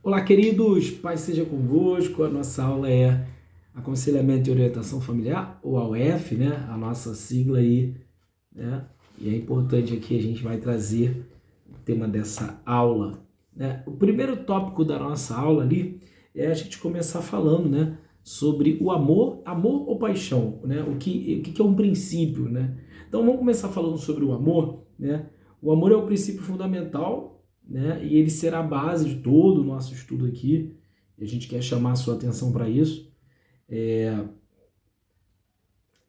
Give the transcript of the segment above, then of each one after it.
Olá, queridos, paz seja convosco. A nossa aula é Aconselhamento e Orientação Familiar, ou AOF, né? A nossa sigla aí, né? E é importante aqui a gente vai trazer o tema dessa aula, né? O primeiro tópico da nossa aula ali é a gente começar falando, né? Sobre o amor ou paixão, né? O que é um princípio, né? Então vamos começar falando sobre o amor, né? O amor é o princípio fundamental, né? E ele será a base de todo o nosso estudo aqui. E a gente quer chamar a sua atenção para isso.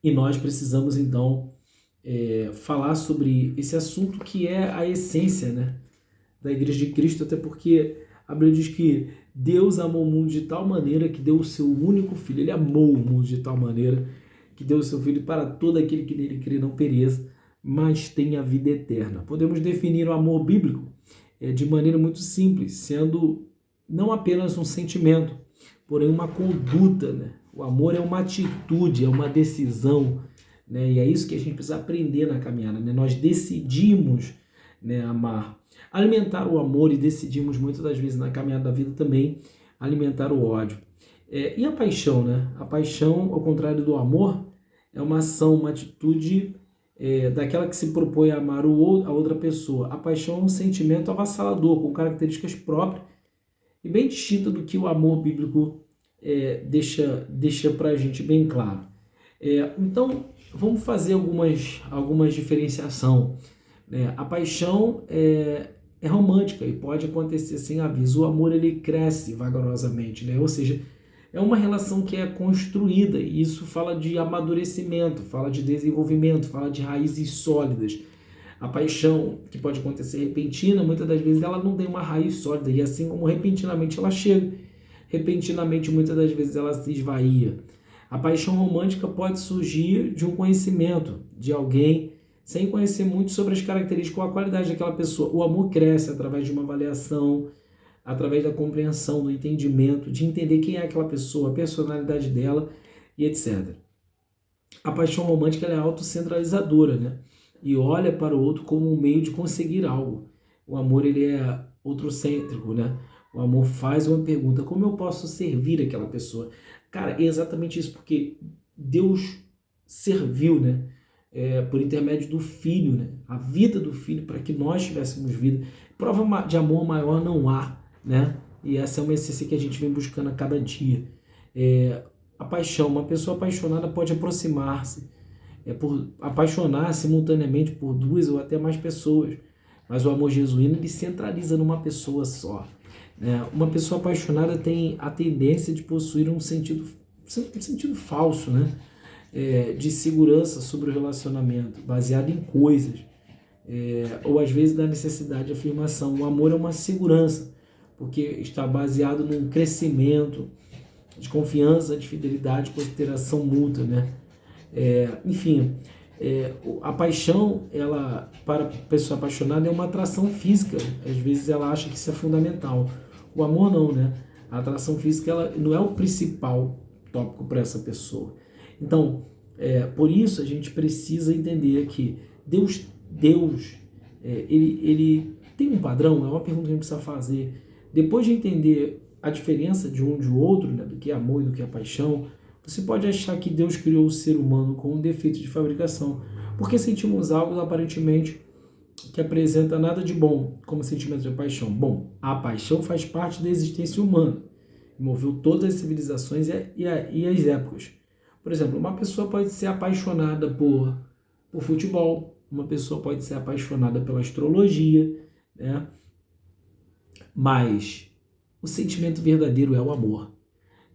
E nós precisamos, então, falar sobre esse assunto que é a essência, né, da Igreja de Cristo, até porque a Bíblia diz que Deus amou o mundo de tal maneira que deu o seu único filho. Ele amou o mundo de tal maneira que deu o seu filho para todo aquele que nele crê não pereça, mas tenha vida eterna. Podemos definir o amor bíblico de maneira muito simples, sendo não apenas um sentimento, porém uma conduta, né? O amor é uma atitude, é uma decisão, né? E é isso que a gente precisa aprender na caminhada, né? Nós decidimos, né, amar, alimentar o amor, e decidimos muitas das vezes na caminhada da vida também alimentar o ódio. E a paixão, né? A paixão, ao contrário do amor, é uma ação, uma atitude daquela que se propõe a amar a outra pessoa. A paixão é um sentimento avassalador, com características próprias e bem distinta do que o amor bíblico deixa para a gente bem claro. Então, vamos fazer algumas diferenciação. A paixão é romântica e pode acontecer sem aviso. O amor, ele cresce vagarosamente, né? Ou seja, é uma relação que é construída, e isso fala de amadurecimento, fala de desenvolvimento, fala de raízes sólidas. A paixão, que pode acontecer repentina, muitas das vezes ela não tem uma raiz sólida, e assim como repentinamente ela chega, repentinamente muitas das vezes ela se esvaía. A paixão romântica pode surgir de um conhecimento de alguém, sem conhecer muito sobre as características ou a qualidade daquela pessoa. O amor cresce através de uma avaliação, através da compreensão, do entendimento, de entender quem é aquela pessoa, a personalidade dela e etc. A paixão romântica, ela é autocentralizadora, né? E olha para o outro como um meio de conseguir algo. O amor, ele é outrocêntrico, né? O amor faz uma pergunta: como eu posso servir aquela pessoa? Cara, é exatamente isso, porque Deus serviu, né? Por intermédio do Filho, né? A vida do Filho, para que nós tivéssemos vida. Prova de amor maior não há, né? E essa é uma essência que a gente vem buscando a cada dia. A paixão, uma pessoa apaixonada pode aproximar-se, por apaixonar simultaneamente por duas ou até mais pessoas, mas o amor jesuíno, ele centraliza numa pessoa só. Uma pessoa apaixonada tem a tendência de possuir um sentido falso, né? De segurança sobre o relacionamento, baseado em coisas, ou às vezes da necessidade de afirmação. O amor é uma segurança, porque está baseado num crescimento de confiança, de fidelidade, consideração mútua, né? Enfim, a paixão, ela, para a pessoa apaixonada, é uma atração física. Às vezes ela acha que isso é fundamental. O amor não, né? A atração física, ela não é o principal tópico para essa pessoa. Então, por isso a gente precisa entender que Deus ele tem um padrão. É uma pergunta que a gente precisa fazer. Depois de entender a diferença de um de outro, né, do que é amor e do que é paixão, você pode achar que Deus criou o ser humano com um defeito de fabricação, porque sentimos algo aparentemente que apresenta nada de bom, como sentimento de paixão. Bom, a paixão faz parte da existência humana, moveu todas as civilizações e as épocas. Por exemplo, uma pessoa pode ser apaixonada por futebol, uma pessoa pode ser apaixonada pela astrologia, né? Mas o sentimento verdadeiro é o amor,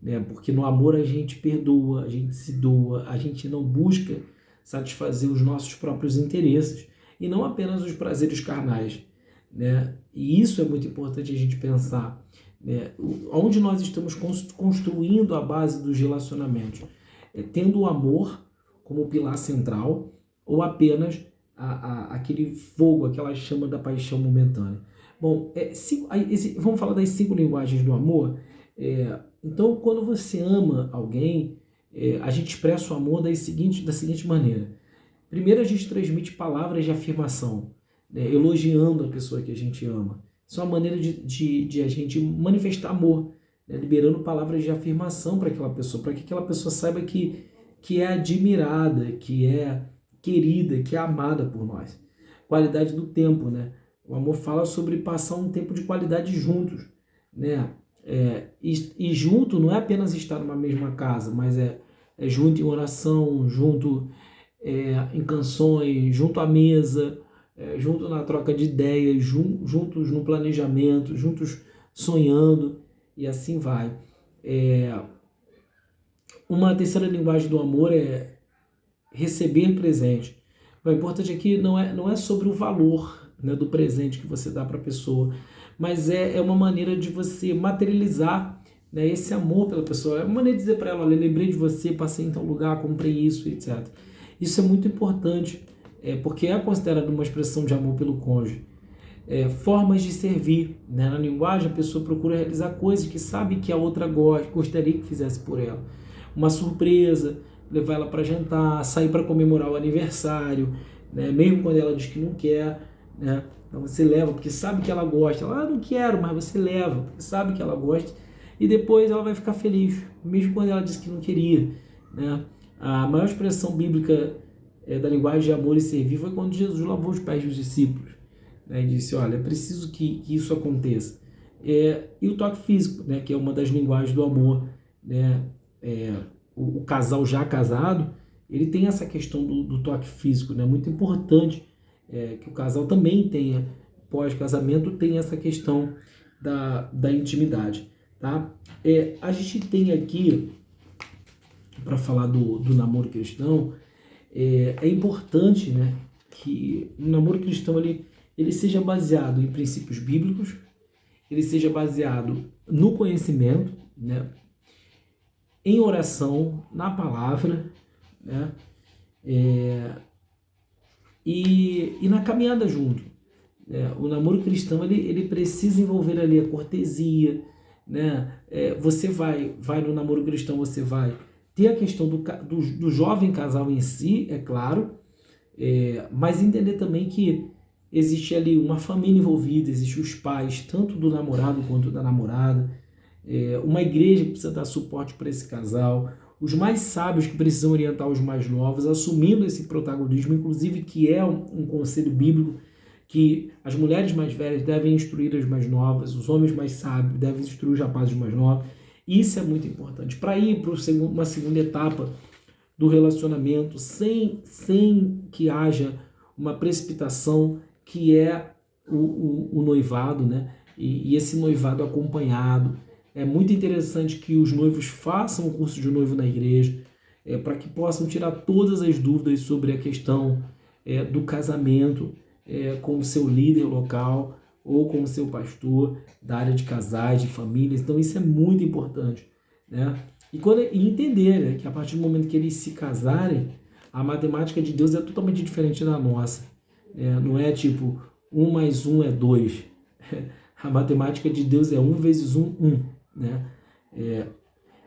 né? Porque no amor a gente perdoa, a gente se doa, a gente não busca satisfazer os nossos próprios interesses e não apenas os prazeres carnais, né? E isso é muito importante a gente pensar, né? Onde nós estamos construindo a base dos relacionamentos, tendo o amor como pilar central, ou apenas aquele fogo, aquela chama da paixão momentânea. Bom, vamos falar das 5 linguagens do amor. Então, quando você ama alguém, a gente expressa o amor da seguinte maneira. Primeiro, a gente transmite palavras de afirmação, né, elogiando a pessoa que a gente ama. Isso é uma maneira de a gente manifestar amor, né? Liberando palavras de afirmação para aquela pessoa, para que aquela pessoa saiba que é admirada, que é querida, que é amada por nós. Qualidade do tempo, né? O amor fala sobre passar um tempo de qualidade juntos, né? E junto não é apenas estar numa mesma casa, mas é junto em oração, junto em canções, junto à mesa, junto na troca de ideias, juntos no planejamento, juntos sonhando, e assim vai. Uma terceira linguagem do amor é receber presente. O importante aqui não é sobre o valor, né, do presente que você dá para a pessoa, mas é uma maneira de você materializar, né, esse amor pela pessoa. É uma maneira de dizer para ela: olha, lembrei de você, passei em tal lugar, comprei isso, etc. Isso é muito importante, porque é considerado uma expressão de amor pelo cônjuge. Formas de servir, né? Na linguagem, a pessoa procura realizar coisas que sabe que a outra gostaria que fizesse por ela. Uma surpresa, levar ela para jantar, sair para comemorar o aniversário, né? Mesmo quando ela diz que não quer, né? Então você leva, porque sabe que ela gosta. Ela, não quero, mas você leva, porque sabe que ela gosta. E depois ela vai ficar feliz, mesmo quando ela disse que não queria, né? A maior expressão bíblica da linguagem de amor e servir foi quando Jesus lavou os pés dos discípulos, né? E disse: olha, é preciso que isso aconteça. E o toque físico, né? Que é uma das linguagens do amor, né? O casal já casado, ele tem essa questão do toque físico, né? Muito importante que o casal também tenha, pós-casamento, tem essa questão da intimidade, tá? A gente tem aqui, para falar do namoro cristão, é importante, né, que o namoro cristão ele seja baseado em princípios bíblicos, ele seja baseado no conhecimento, né, em oração, na palavra, né, e na caminhada junto. O namoro cristão ele precisa envolver ali a cortesia, né? Você vai no namoro cristão, você vai ter a questão do jovem casal em si, é claro, mas entender também que existe ali uma família envolvida, existem os pais, tanto do namorado quanto da namorada, uma igreja que precisa dar suporte para esse casal, os mais sábios que precisam orientar os mais novos, assumindo esse protagonismo, inclusive que é um conselho bíblico, que as mulheres mais velhas devem instruir as mais novas, os homens mais sábios devem instruir os rapazes mais novos. Isso é muito importante. Para ir para uma segunda etapa do relacionamento, sem que haja uma precipitação, que é o noivado, né? E esse noivado acompanhado. É muito interessante que os noivos façam o curso de noivo na igreja, para que possam tirar todas as dúvidas sobre a questão do casamento, com o seu líder local ou com o seu pastor da área de casais, de famílias. Então isso é muito importante, né? E entender, né, que a partir do momento que eles se casarem, a matemática de Deus é totalmente diferente da nossa. Não é tipo 1 mais 1 é 2. A matemática de Deus é 1 vezes 1, 1. Né?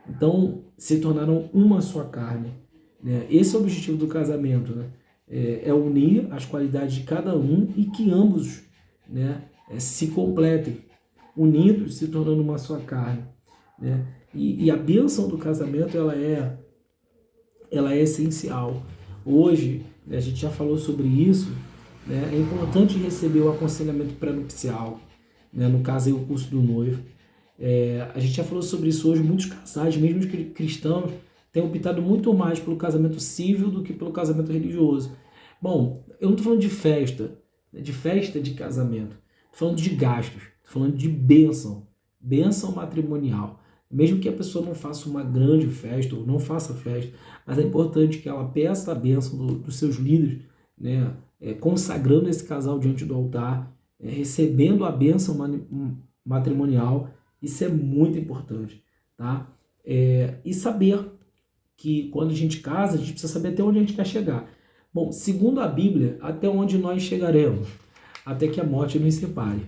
Então se tornaram uma só carne, né? Esse é o objetivo do casamento, né? É unir as qualidades de cada um e que ambos, né, se completem, unidos, se tornando uma só carne, né? E a bênção do casamento ela é essencial. Hoje, né, a gente já falou sobre isso, né? É importante receber o aconselhamento pré-nupcial, né? No caso aí, o curso do noivo. A gente já falou sobre isso hoje. Muitos casais, mesmo cristãos, têm optado muito mais pelo casamento civil do que pelo casamento religioso. Bom, eu não estou falando de festa de casamento, estou falando de gastos, estou falando de bênção matrimonial. Mesmo que a pessoa não faça uma grande festa ou não faça festa, mas é importante que ela peça a bênção dos seus líderes, né, consagrando esse casal diante do altar, recebendo a bênção matrimonial. Isso é muito importante, tá? E saber que quando a gente casa, a gente precisa saber até onde a gente quer chegar. Bom, segundo a Bíblia, até onde nós chegaremos? Até que a morte nos separe.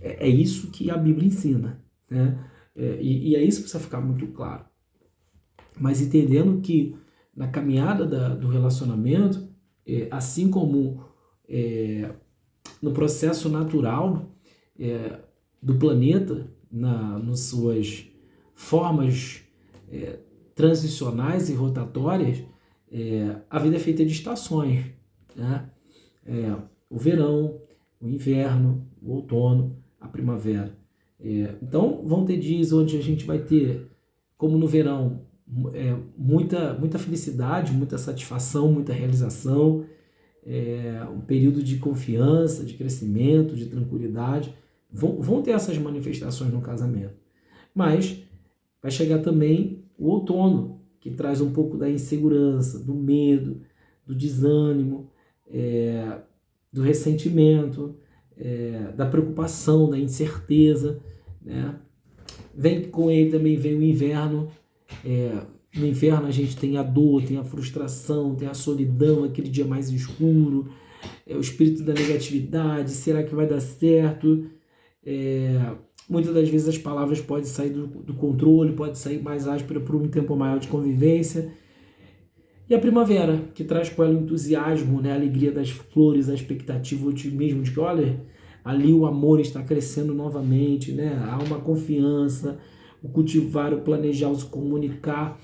É isso que a Bíblia ensina, né? E é isso que precisa ficar muito claro. Mas entendendo que na caminhada do relacionamento, assim como no processo natural, do planeta, nas suas formas transicionais e rotatórias, a vida é feita de estações, né? O verão, o inverno, o outono, a primavera. Então, vão ter dias onde a gente vai ter, como no verão, muita felicidade, muita satisfação, muita realização, um período de confiança, de crescimento, de tranquilidade. Vão ter essas manifestações no casamento. Mas vai chegar também o outono, que traz um pouco da insegurança, do medo, do desânimo, do ressentimento, da preocupação, da incerteza, né? Com ele também vem o inverno. No inverno a gente tem a dor, tem a frustração, tem a solidão, aquele dia mais escuro, o espírito da negatividade, será que vai dar certo? Muitas das vezes as palavras podem sair do controle, pode sair mais áspera por um tempo maior de convivência. E a primavera, que traz com ela o entusiasmo, né, a alegria das flores, a expectativa, o otimismo de que, olha, ali o amor está crescendo novamente, né? Há uma confiança, o cultivar, o planejar, o se comunicar.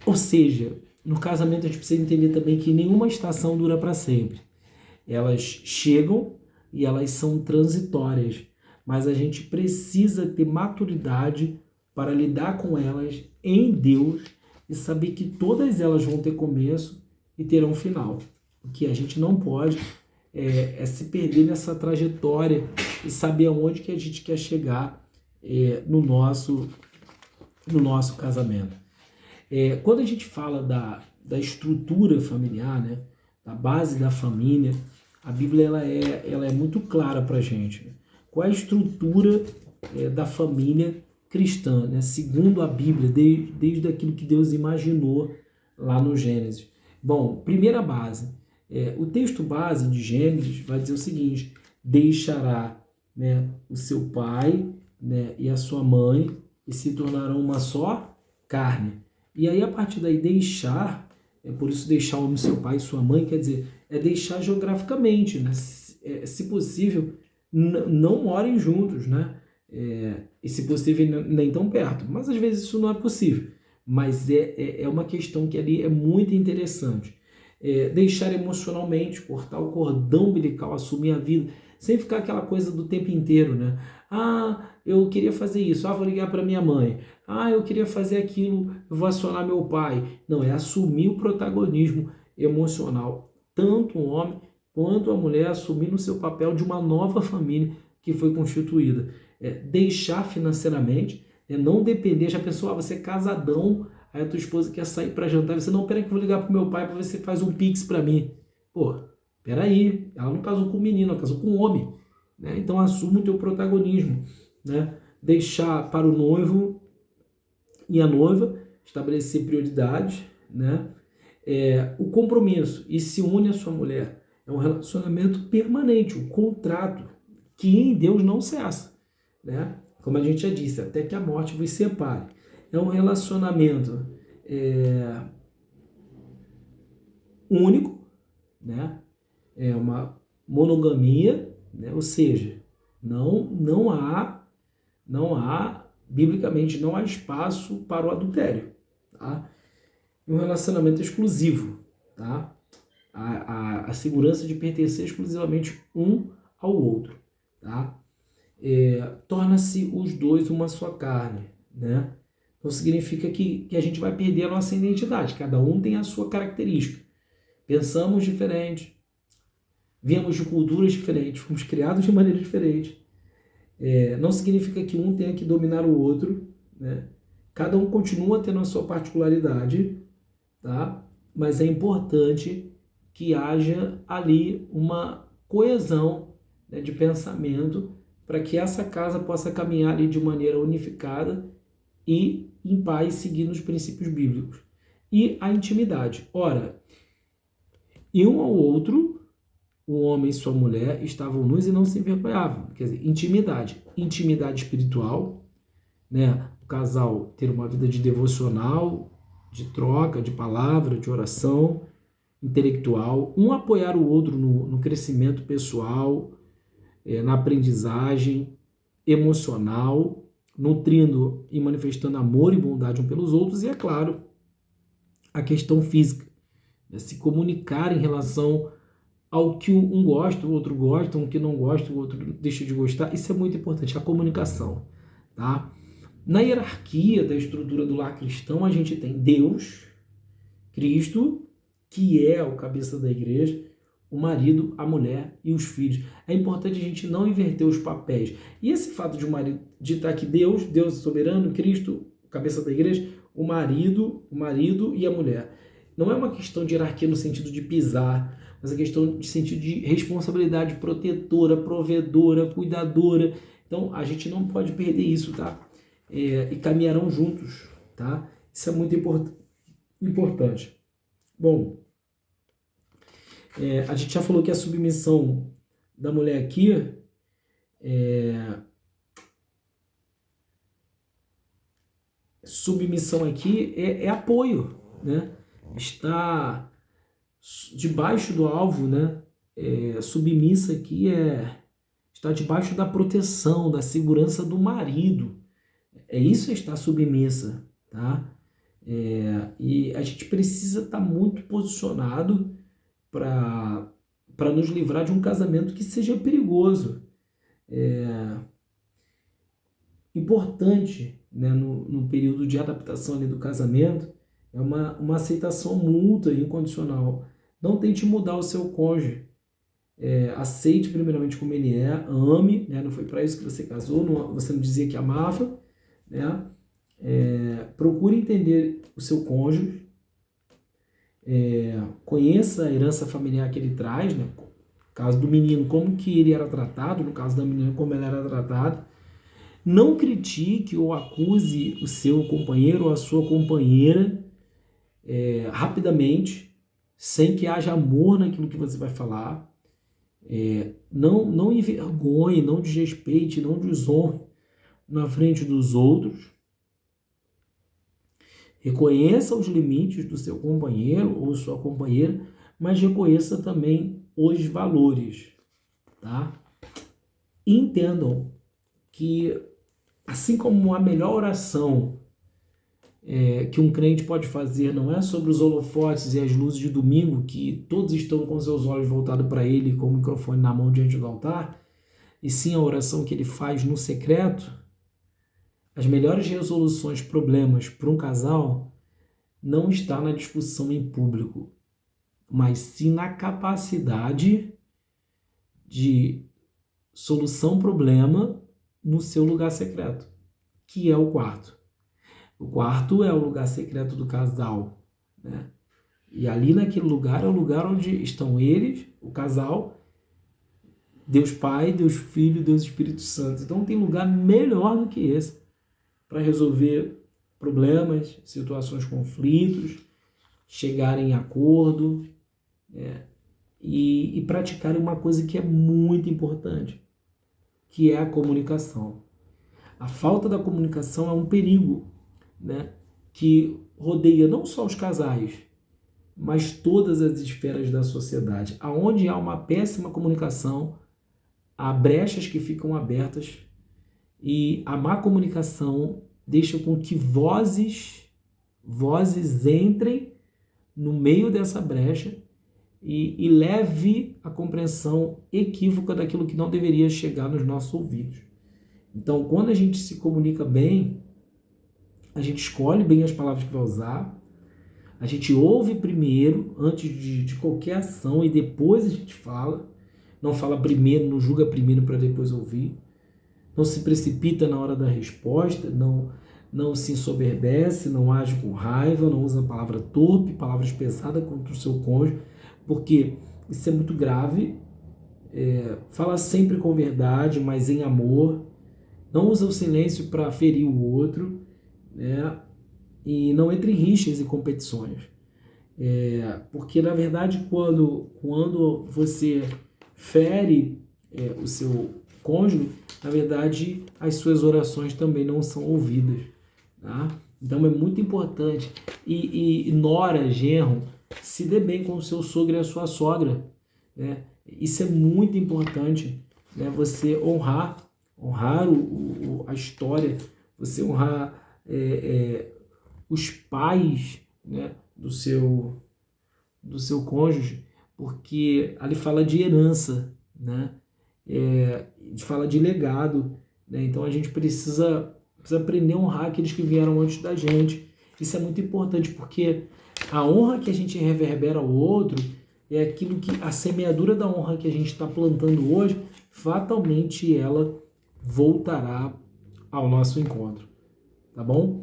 Ou seja, no casamento a gente precisa entender também que nenhuma estação dura para sempre. Elas chegam e elas são transitórias, mas a gente precisa ter maturidade para lidar com elas em Deus e saber que todas elas vão ter começo e terão final. O que a gente não pode é se perder nessa trajetória e saber aonde que a gente quer chegar no nosso casamento. Quando a gente fala da estrutura familiar, né, da base da família, a Bíblia ela é muito clara para a gente, né? Qual é a estrutura da família cristã, né? Segundo a Bíblia, desde aquilo que Deus imaginou lá no Gênesis. Bom, primeira base, o texto base de Gênesis vai dizer o seguinte: deixará, né, o seu pai, né, e a sua mãe e se tornarão uma só carne. E aí, a partir daí, deixar, por isso deixar o homem, seu pai e sua mãe, quer dizer, deixar geograficamente, né? Se possível, não morem juntos, né? E se possível, nem tão perto. Mas às vezes isso não é possível. Mas é uma questão que ali é muito interessante. Deixar emocionalmente, cortar o cordão umbilical, assumir a vida, sem ficar aquela coisa do tempo inteiro, né? Eu queria fazer isso, vou ligar para minha mãe. Eu queria fazer aquilo, eu vou acionar meu pai. Não, é assumir o protagonismo emocional. Tanto o homem quanto a mulher assumindo o seu papel de uma nova família que foi constituída. Deixar financeiramente, não depender. Já pensou, você é casadão, aí a tua esposa quer sair para jantar, você não, peraí que eu vou ligar pro meu pai para ver se faz um pix para mim. Pô, peraí, ela não casou com um menino, ela casou com um homem, né? Então assuma o teu protagonismo, né? Deixar para o noivo e a noiva estabelecer prioridades, né? O compromisso, e se une à sua mulher, é um relacionamento permanente, um contrato que em Deus não cessa, né? Como a gente já disse, até que a morte vos separe. É um relacionamento único, né? É uma monogamia, né? Ou seja, não há, biblicamente, não há espaço para o adultério, tá? Um relacionamento exclusivo, tá? A segurança de pertencer exclusivamente um ao outro, tá? Torna-se os dois uma só carne, né? Não significa que a gente vai perder a nossa identidade, cada um tem a sua característica. Pensamos diferente, viemos de culturas diferentes, fomos criados de maneira diferente. Não significa que um tenha que dominar o outro, né? Cada um continua tendo a sua particularidade, tá? Mas é importante que haja ali uma coesão, né, de pensamento para que essa casa possa caminhar ali de maneira unificada e em paz, seguindo os princípios bíblicos. E a intimidade. Ora, e um ao outro, o homem e sua mulher estavam nus e não se envergonhavam. Quer dizer, intimidade espiritual, né? O casal ter uma vida de devocional, de troca, de palavra, de oração, intelectual, um apoiar o outro no crescimento pessoal, na aprendizagem, emocional, nutrindo e manifestando amor e bondade um pelos outros, e, é claro, a questão física, né? Se comunicar em relação ao que um gosta, o outro gosta, um que não gosta, o outro deixa de gostar. Isso é muito importante, a comunicação, tá? Na hierarquia da estrutura do lar cristão, a gente tem Deus, Cristo, que é o cabeça da igreja, o marido, a mulher e os filhos. É importante a gente não inverter os papéis. E esse fato de o marido, de estar aqui Deus é soberano, Cristo, cabeça da igreja, o marido e a mulher. Não é uma questão de hierarquia no sentido de pisar, mas é questão de sentido de responsabilidade protetora, provedora, cuidadora. Então, a gente não pode perder isso, tá? E caminharão juntos, tá? Isso é muito importante. Bom, a gente já falou que a submissão da mulher aqui é apoio, né? Está debaixo do alvo, né? Submissa aqui está debaixo da proteção, da segurança do marido. Isso é estar submissa, tá? E a gente precisa estar muito posicionado para nos livrar de um casamento que seja perigoso. Importante, né, no período de adaptação ali do casamento, é uma aceitação mútua e incondicional. Não tente mudar o seu cônjuge. Aceite primeiramente como ele é, ame, né? Não foi para isso que você casou, você não dizia que amava, né? Procure entender o seu cônjuge, conheça a herança familiar que ele traz, né? No caso do menino, como que ele era tratado, no caso da menina, como ela era tratada. Não critique ou acuse o seu companheiro ou a sua companheira rapidamente, sem que haja amor naquilo que você vai falar. Não envergonhe, não desrespeite, não desonre na frente dos outros. Reconheça os limites do seu companheiro ou sua companheira, mas reconheça também os valores, tá? Entendam que, assim como a melhor oração que um crente pode fazer não é sobre os holofotes e as luzes de domingo, que todos estão com seus olhos voltados para ele com o microfone na mão diante do altar, e sim a oração que ele faz no secreto. As melhores resoluções de problemas para um casal não está na discussão em público, mas sim na capacidade de solução problema no seu lugar secreto, que é o quarto. O quarto é o lugar secreto do casal, né? E ali naquele lugar é o lugar onde estão eles, o casal, Deus Pai, Deus Filho, Deus Espírito Santo. Então não tem lugar melhor do que esse para resolver problemas, situações, conflitos, chegarem em acordo, e praticarem uma coisa que é muito importante, que é a comunicação. A falta da comunicação é um perigo, né, que rodeia não só os casais, mas todas as esferas da sociedade. Aonde há uma péssima comunicação, há brechas que ficam abertas, e a má comunicação deixa com que vozes entrem no meio dessa brecha e leve a compreensão equívoca daquilo que não deveria chegar nos nossos ouvidos. Então, quando a gente se comunica bem, a gente escolhe bem as palavras que vai usar, a gente ouve primeiro, antes de qualquer ação, e depois a gente fala. Não fala primeiro, não julga primeiro para depois ouvir. Não se precipita na hora da resposta, não se ensoberbece, não age com raiva, não usa palavra torpe, palavras pesadas contra o seu cônjuge, porque isso é muito grave. Fala sempre com verdade, mas em amor. Não usa o silêncio para ferir o outro, né? E não entre em rixas e competições. Porque, na verdade, quando você fere o seu cônjuge, na verdade, as suas orações também não são ouvidas, tá? Então, é muito importante. E nora, genro, se dê bem com o seu sogro e a sua sogra, né? Isso é muito importante, né? Você honrar honrar a história, você honrar os pais, né, do seu cônjuge, porque ali fala de herança, né, fala de legado, né, então a gente precisa aprender a honrar aqueles que vieram antes da gente. Isso é muito importante, porque a honra que a gente reverbera ao outro é aquilo que a semeadura da honra que a gente está plantando hoje, fatalmente ela voltará ao nosso encontro, tá bom?